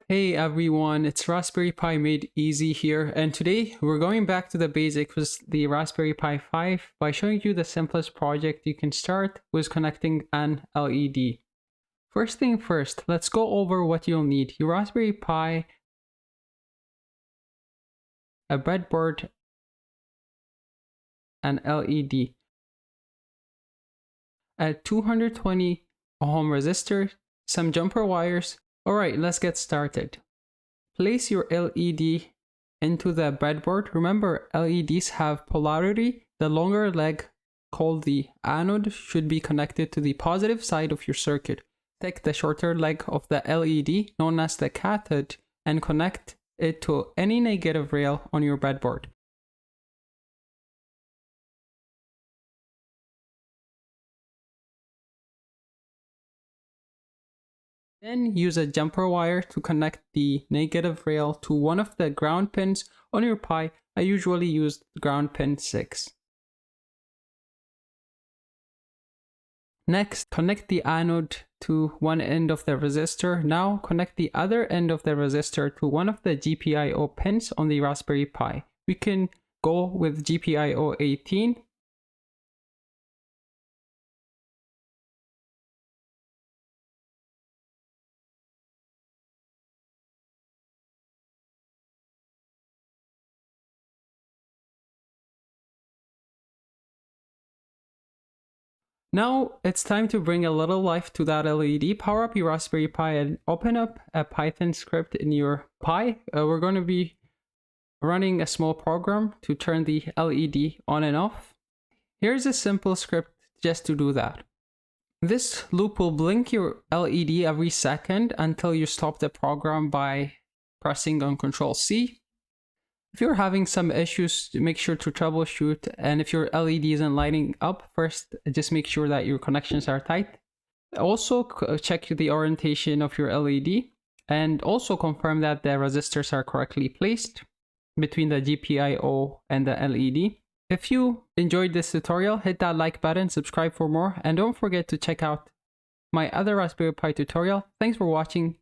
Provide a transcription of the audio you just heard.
Hey everyone, it's Raspberry Pi Made Easy here, and today we're going back to the basics with the Raspberry Pi 5 by showing you the simplest project you can start with connecting an LED. First thing first, let's go over what you'll need. Your Raspberry Pi, a breadboard, an LED, a 220 ohm resistor, some jumper wires. Alright, let's get started. Place your LED into the breadboard. Remember, LEDs have polarity. The longer leg, called the anode, should be connected to the positive side of your circuit. Take the shorter leg of the LED, known as the cathode, and connect it to any negative rail on your breadboard. Then use a jumper wire to connect the negative rail to one of the ground pins on your Pi. I usually use ground pin 6. Next, connect the anode to one end of the resistor. Now connect the other end of the resistor to one of the GPIO pins on the Raspberry Pi. We can go with GPIO 18. Now it's time to bring a little life to that LED. Power up your Raspberry Pi and open up a Python script in your Pi. We're going to be running a small program to turn the LED on and off. Here's a simple script just to do that. This loop will blink your LED every second until you stop the program by pressing on Ctrl+C. If you're having some issues, make sure to troubleshoot, and if your LED isn't lighting up, first just make sure that your connections are tight. Also check the orientation of your LED and also confirm that the resistors are correctly placed between the GPIO and the LED. If you enjoyed this tutorial, hit that like button, subscribe for more, and don't forget to check out my other Raspberry Pi tutorial. Thanks for watching.